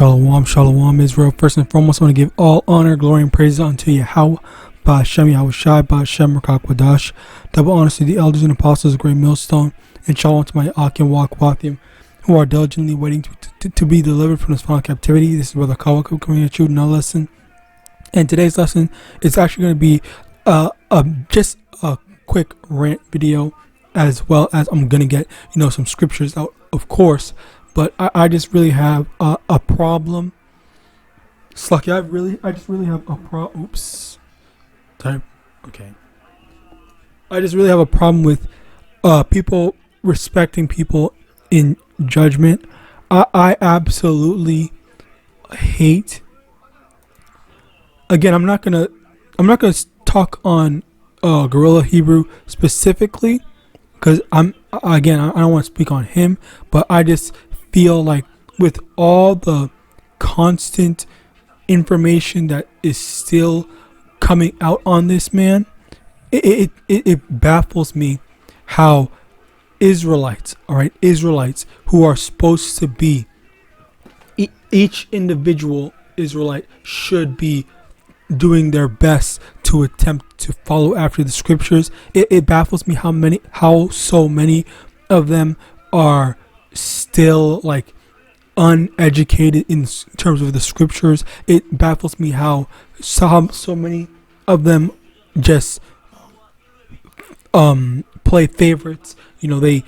Shalom, shalom, Israel. First and foremost, I want to give all honor, glory, and praise unto YAHAWAH, YAHAWASHI, RICANS. Double honors to the elders and apostles of Great Millstone, and shalom to my YAHAWAH who are diligently waiting to be delivered from this final captivity. This is Brother Kawako coming at you with another lesson. And today's lesson is actually going to be just a quick rant video, as well as I'm going to get some scriptures out, of course. But I just really have a problem. Slucky, I just really have a problem. Oops. Okay. I just really have a problem with people respecting people in judgment. I absolutely hate. Again, I'm not gonna talk on Gorilla Hebrew specifically, because I don't want to speak on him, but I just feel like with all the constant information that is still coming out on this man, it baffles me how Israelites who are supposed to be, each individual Israelite should be doing their best to attempt to follow after the scriptures. It baffles me how so many of them are still like uneducated in terms of the scriptures. It baffles me how so many of them just play favorites. They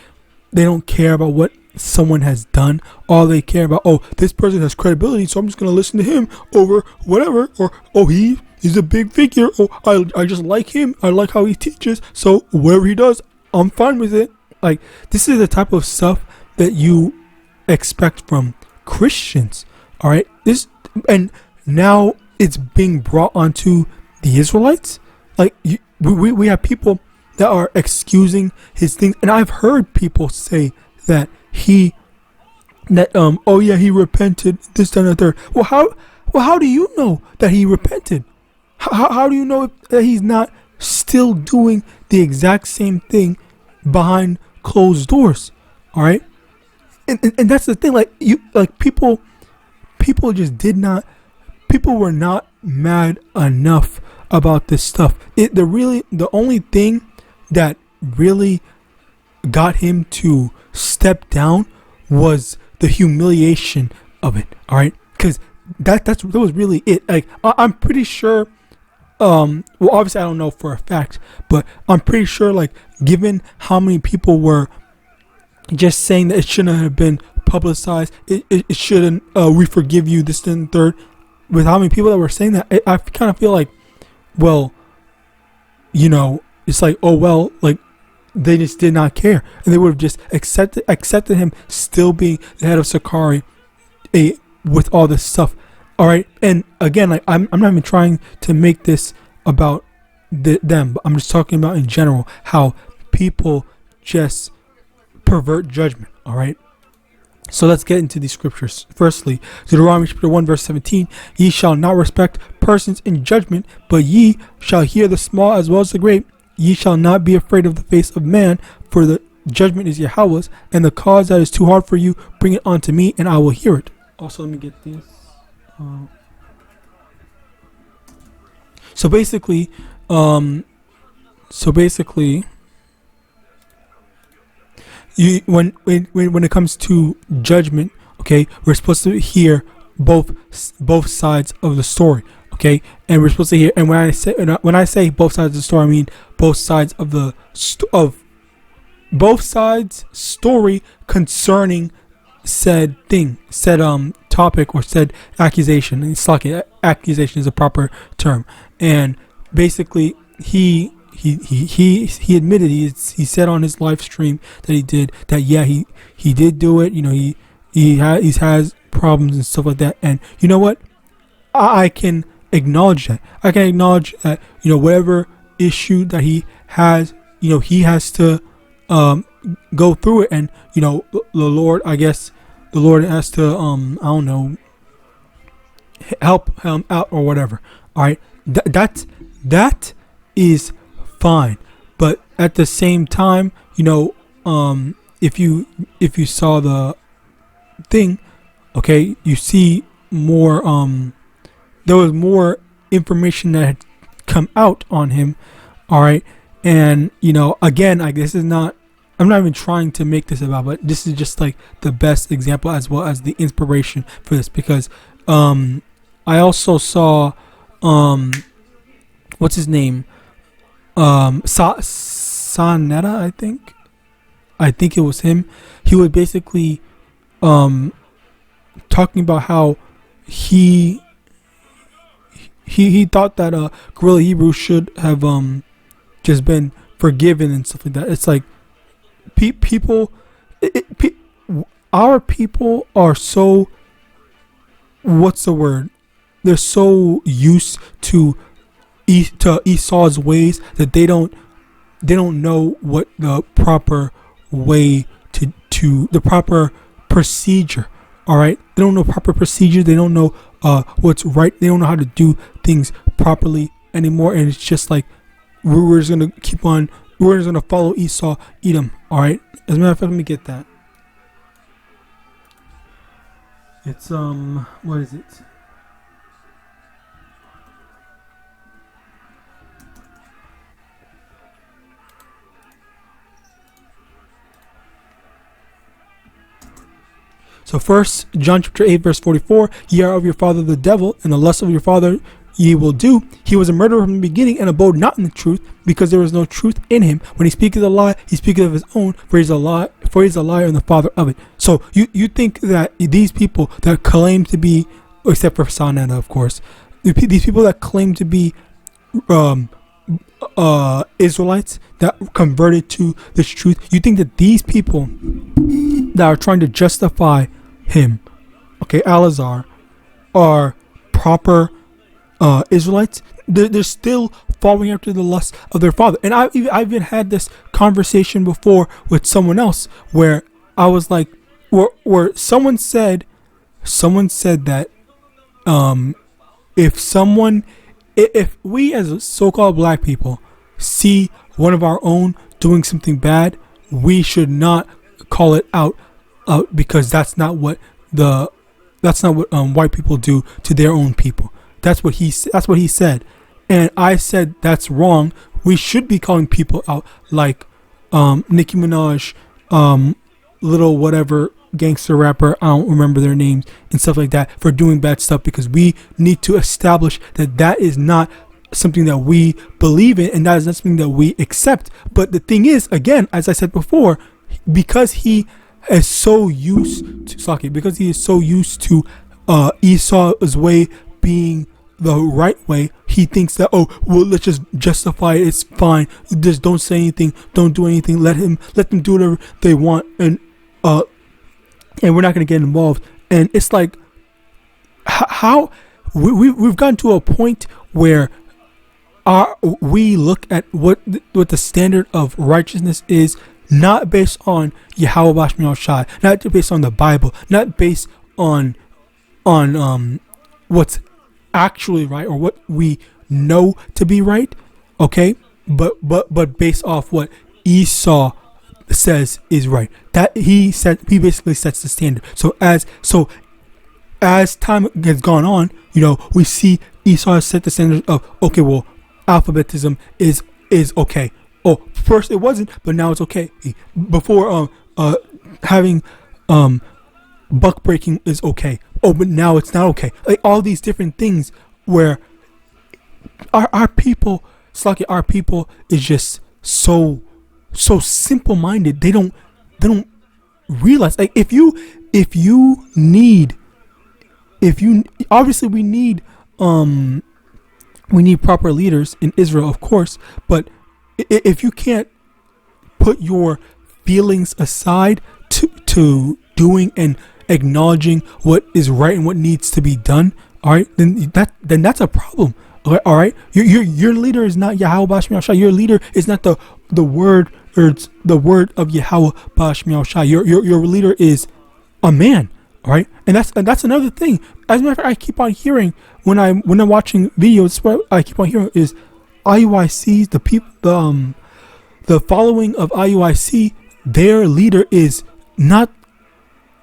don't care about what someone has done. All they care about, this person has credibility, so I'm just gonna listen to him over whatever, or he's a big figure, I just like him, I like how he teaches, so whatever he does, I'm fine with it. Like, this is the type of stuff that you expect from Christians. Alright, and now it's being brought onto the Israelites. Like, we have people that are excusing his things, and I've heard people say that he repented, this, that, and the third. Well, how do you know that he repented? How do you know that he's not still doing the exact same thing behind closed doors? All right, and that's the thing. People were not mad enough about this stuff. The only thing that really got him to step down was the humiliation of it. All right, because that was really it. Like, I'm pretty sure. Obviously I don't know for a fact, but I'm pretty sure, like, given how many people were just saying that it shouldn't have been publicized, it shouldn't, we forgive you, this and the third, with how many people that were saying that, I kind of feel like, well, it's like, like, they just did not care, and they would have just accepted him still being the head of Sakari with all this stuff. All right, and again, like, I'm not even trying to make this about them, but I'm just talking about in general how people just pervert judgment. All right, so let's get into these scriptures. Firstly, Deuteronomy chapter 1 verse 17: Ye shall not respect persons in judgment, but ye shall hear the small as well as the great. Ye shall not be afraid of the face of man, for the judgment is Yahawah's, and the cause that is too hard for you, bring it unto me, and I will hear it. Also, let me get this. So basically, you when it comes to judgment, okay, we're supposed to hear both sides of the story, okay, and we're supposed to hear. And when I say both sides of the story, I mean both sides of the both sides story concerning said thing, said topic, or said accusation. And accusation is a proper term. And basically, he admitted, he said on his live stream that he did that. Yeah, he did do it. He has problems and stuff like that. And you know what? I can acknowledge that. I can acknowledge that. Whatever issue that he has, he has to go through it, and the Lord, I guess the Lord has to I don't know, help him out or whatever. All right, that is fine, but at the same time, if you saw the thing, okay, you see more information that had come out on him. All right, and again, this is not. I'm not even trying to make this about, but this is just like the best example as well as the inspiration for this, because I also saw what's his name, Sanetta, I think it was him. He was basically talking about how he thought that Gorilla Hebrew should have just been forgiven and stuff like that. It's like our people are so, what's the word? They're so used to Esau's ways that they don't know what the proper way to the proper procedure. All right, they don't know proper procedure. They don't know what's right. They don't know how to do things properly anymore. And it's just like we're just gonna keep on. We're just gonna follow Esau, Edom. All right. As a matter of fact, let me get that. It's what is it? So first, John chapter 8, verse 44, ye are of your father the devil, and the lust of your father ye will do. He was a murderer from the beginning, and abode not in the truth, because there was no truth in him. When he speaketh a lie, he speaketh of his own, for he is a liar and the father of it. So you think that these people that claim to be, except for Sanetta, of course, these people that claim to be Israelites that converted to this truth, you think that these people that are trying to justify him, okay, Alazar, are proper Israelites? They're still following after the lust of their father. And I've even had this conversation before with someone else where I was like, where someone said that if we as so-called black people see one of our own doing something bad, we should not call it out because that's not what white people do to their own people. That's what he said, and I said that's wrong. We should be calling people out like Nicki Minaj, little whatever gangster rapper, I don't remember their names and stuff like that, for doing bad stuff, because we need to establish that is not something that we believe in, and that is not something that we accept. But the thing is, again, as I said before, because he is so used to Esau's way being the right way, he thinks that, oh well, let's just justify it, it's fine, just don't say anything, don't do anything, let them do whatever they want, and we're not going to get involved. And it's like, how we've gotten to a point where we look at what the standard of righteousness is, not based on YAHAWAH, not based on the Bible, not based on what's actually right or what we know to be right, okay, but based off what Esau says is right. That he basically sets the standard. So as time has gone on, we see Esau has set the standard of, okay, well, alphabetism is okay. Oh, first it wasn't, but now it's okay. Before having buck breaking is okay. Oh, but now it's not okay. Like all these different things where our people, Slaki, our people is just so simple minded. They don't realize, like, obviously we need proper leaders in Israel, of course, but if you can't put your feelings aside to doing and acknowledging what is right and what needs to be done, all right, then that's a problem. All right, your leader is not Yahawadah. Your leader is not the word, or it's the word of Yahawadah. Your leader is a man. All right, and that's another thing. As a matter of fact, I keep on hearing when I'm watching videos, what I keep on hearing is IUIC's, the people, the following of IUIC, their leader is not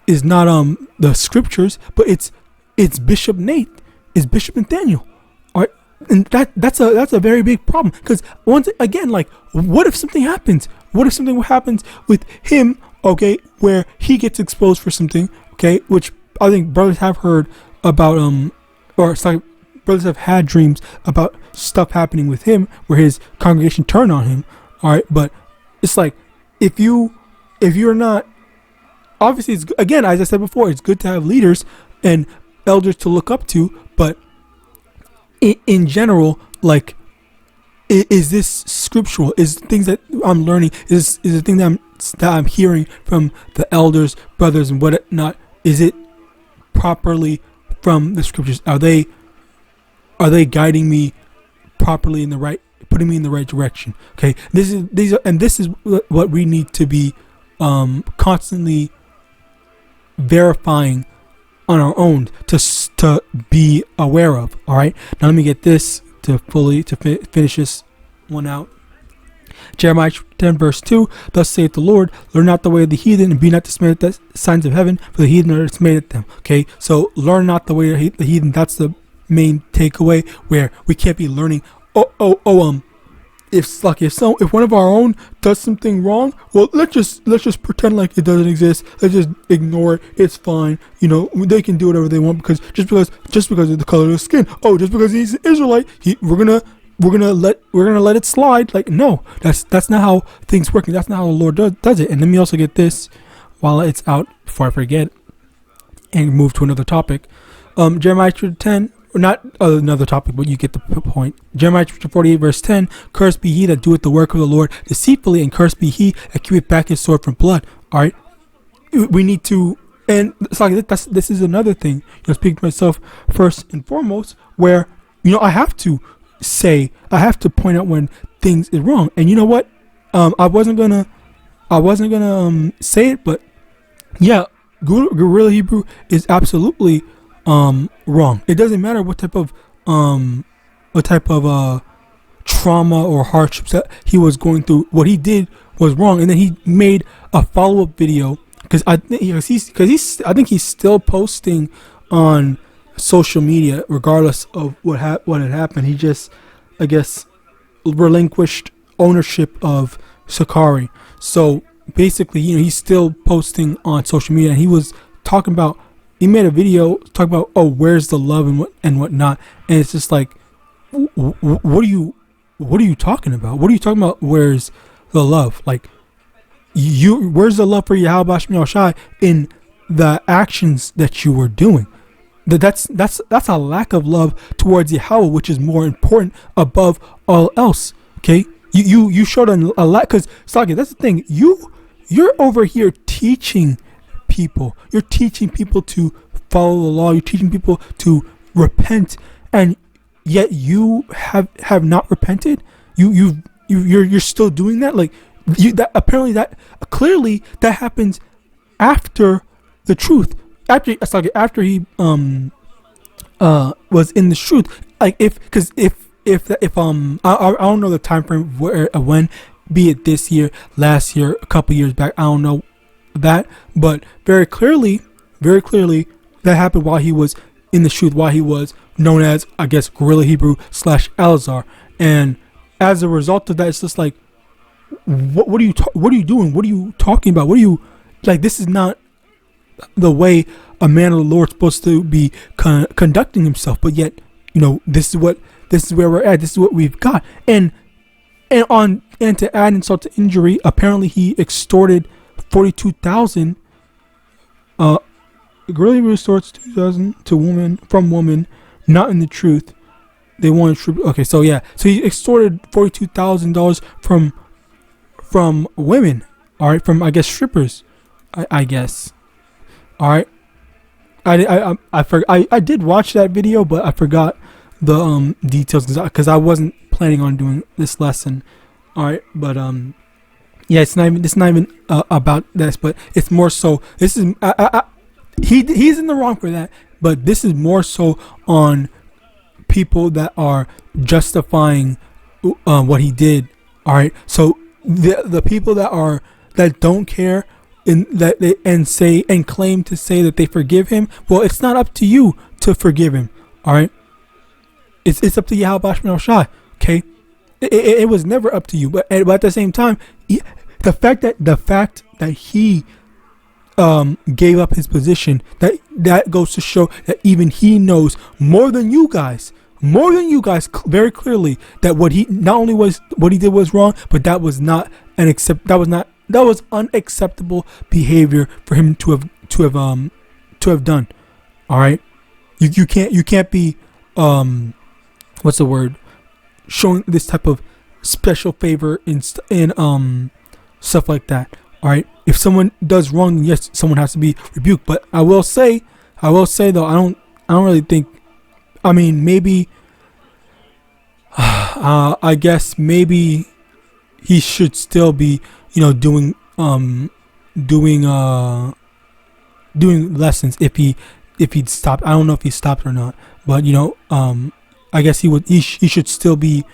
the scriptures, but it's it's Bishop Nate, it's Bishop Nathaniel. All right, and that's a very big problem, because once again, like, what if something happens? What if something happens with him? Okay, where he gets exposed for something. Okay, which I think brothers have heard about, or it's like brothers have had dreams about stuff happening with him where his congregation turned on him. All right, but it's like, if you're not, obviously, it's, again, as I said before, it's good to have leaders and elders to look up to, but in general, like, is this scriptural? Is things that I'm learning, is the thing that I'm hearing from the elders, brothers, and whatnot, is it properly from the scriptures? Are they guiding me properly in the right, putting me in the right direction? Okay, this is what we need to be constantly verifying on our own to be aware of. All right, now let me get this to finish this one out. Jeremiah 10 verse 2, thus saith the Lord, learn not the way of the heathen, and be not dismayed at the signs of heaven, for the heathen are dismayed at them. Okay, so learn not the way of the heathen. That's the main takeaway, where we can't be learning. If one of our own does something wrong, well, let's just pretend like it doesn't exist. Let's just ignore it. It's fine. You know, they can do whatever they want, because just because of the color of his skin. Oh, just because he's an Israelite, we're gonna let it slide. Like, no, that's not how things work. That's not how the Lord does it. And let me also get this while it's out before I forget and move to another topic. Jeremiah 10. Not another topic, but you get the point. Jeremiah 48 verse 10, cursed be he that doeth the work of the Lord deceitfully, and cursed be he that keepeth back his sword from blood. All right, we need to, and it's like this is another thing. Speaking to myself first and foremost, where I have to point out when things is wrong. And you know what? I wasn't gonna say it, but yeah, Guerrilla Hebrew is absolutely wrong. It doesn't matter what type of trauma or hardships that he was going through. What he did was wrong, and then he made a follow-up video, because I think he's still posting on social media regardless of what had happened. He just, I guess, relinquished ownership of Sakari. So basically, he's still posting on social media, and he made a video talking about, oh, where's the love and whatnot, and it's just like, what are you talking about? What are you talking about? Where's the love? Like, where's the love for YAHAWAH in the actions that you were doing? That's a lack of love towards Yahweh, which is more important above all else. Okay, you showed a lot, because Saki, that's the thing. You're over here teaching people. You're teaching people to follow the law. You're teaching people to repent, and yet you have not repented. You're still doing that. Like, clearly that happens after the truth. After he was in the truth. Like, if I don't know the time frame when, be it this year, last year, a couple years back, I don't know that, but very clearly that happened while he was in the truth, while he was known as, I guess, Guerrilla Hebrew / Alazar. And as a result of that, it's just like, what are you doing? What are you talking about? What are you, like, this is not the way a man of the Lord is supposed to be conducting himself. But yet, this is where we're at. This is what we've got. And to add insult to injury, apparently he extorted 42,000. Guerrilla Hebrew extorts 2,000 from woman, not in the truth. They wanted okay, so yeah, so he extorted $42,000 from women. All right, from, I guess, strippers. I guess. All right. I did watch that video, but I forgot the details because I wasn't planning on doing this lesson. All right, but yeah, it's not even about this, but it's more so. This is he's in the wrong for that, but this is more so on people that are justifying what he did. All right, so the people that don't care, and claim to say that they forgive him. Well, it's not up to you to forgive him. All right, it's up to YAHAWASHI. Okay, it was never up to you. But at the same time, the fact that he gave up his position, that goes to show that even he knows more than you guys very clearly, that what he did was wrong, but that was unacceptable behavior for him to have done. All right, you can't be what's the word, showing this type of special favor in stuff like that. All right, if someone does wrong, then yes, someone has to be rebuked. But I will say though, I don't really think. I mean, maybe. I guess maybe he should still be, doing lessons if he'd stopped. I don't know if he stopped or not, but I guess he should still be,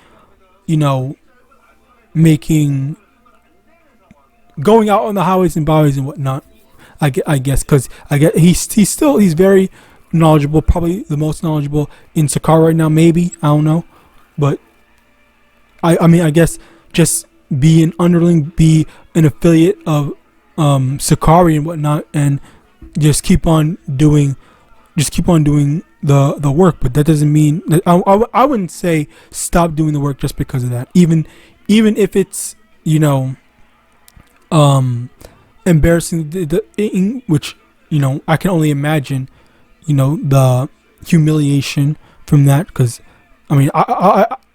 going out on the highways and byways and whatnot. I guess because he's very knowledgeable, probably the most knowledgeable in Sakar right now. Maybe, I don't know, but I mean, I guess just be an underling, be an affiliate of Sakari and whatnot, and just keep on doing the work. But that doesn't mean that I wouldn't say stop doing the work just because of that. Even if it's embarrassing, which I can only imagine the humiliation from that, because I mean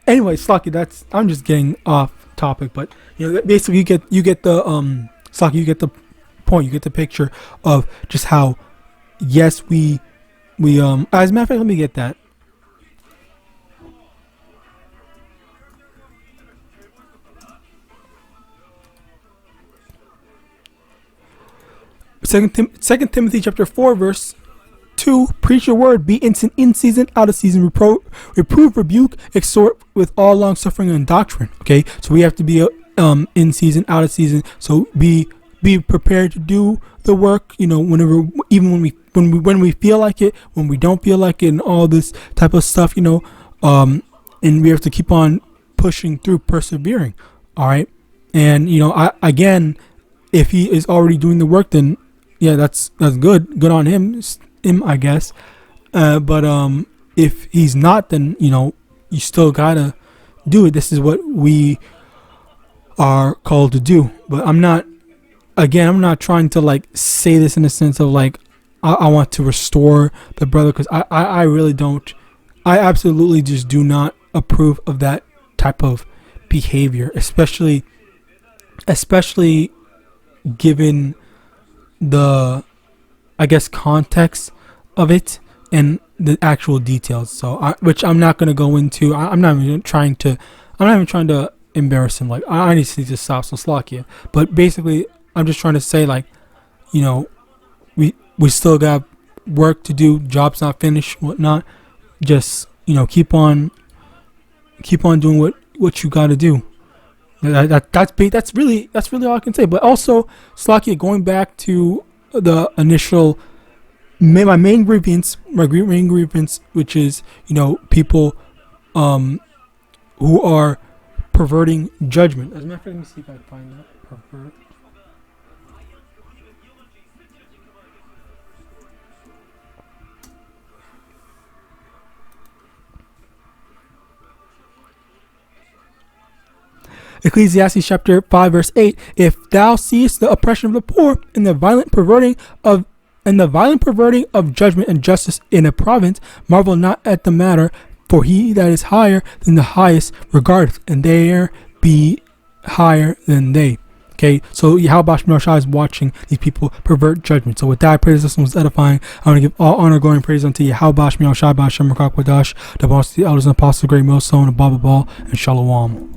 anyway, Slocky, I'm just getting off topic, but basically you get the Slocky, you get the point, you get the picture of just how, yes, we as a matter of fact, let me get that. Second Timothy chapter 4 verse 2, preach your word, be instant in season, out of season, reprove, rebuke, exhort with all long suffering and doctrine. Okay, so we have to be in season, out of season. So be prepared to do the work. Whenever, even when we feel like it, when we don't feel like it, and all this type of stuff. And we have to keep on pushing through, persevering. All right, and again, if he is already doing the work, then yeah, that's good on him, I guess. But if he's not, then you still gotta do it. This is what we are called to do. But I'm not trying to say this in the sense of I want to restore the brother, because I really don't. I absolutely just do not approve of that type of behavior, especially given the, I guess, context of it and the actual details. So which I'm not going to go into. I'm not even trying to embarrass him. I need to stop some Slovakia. But basically, I'm just trying to say, we still got work to do. Job's not finished, whatnot. Just keep on doing what you got to do. That's really all I can say. But also, Slovakia, going back to the initial, my main grievance, which is people who are perverting judgment. As a matter of fact, let me see if I can find that. Pervert. Ecclesiastes chapter 5 verse 8, if thou seest the oppression of the poor and the violent perverting of judgment and justice in a province, marvel not at the matter, for he that is higher than the highest regardeth, and there be higher than they. Okay, so YAHAWASHI is watching these people pervert judgment. So with that, I pray this lesson was edifying. I want to give all honor, glory, and praise unto YAHAWASHI, the boss, the elders and apostles, the great millstone, and Baba Ball, and Shalom.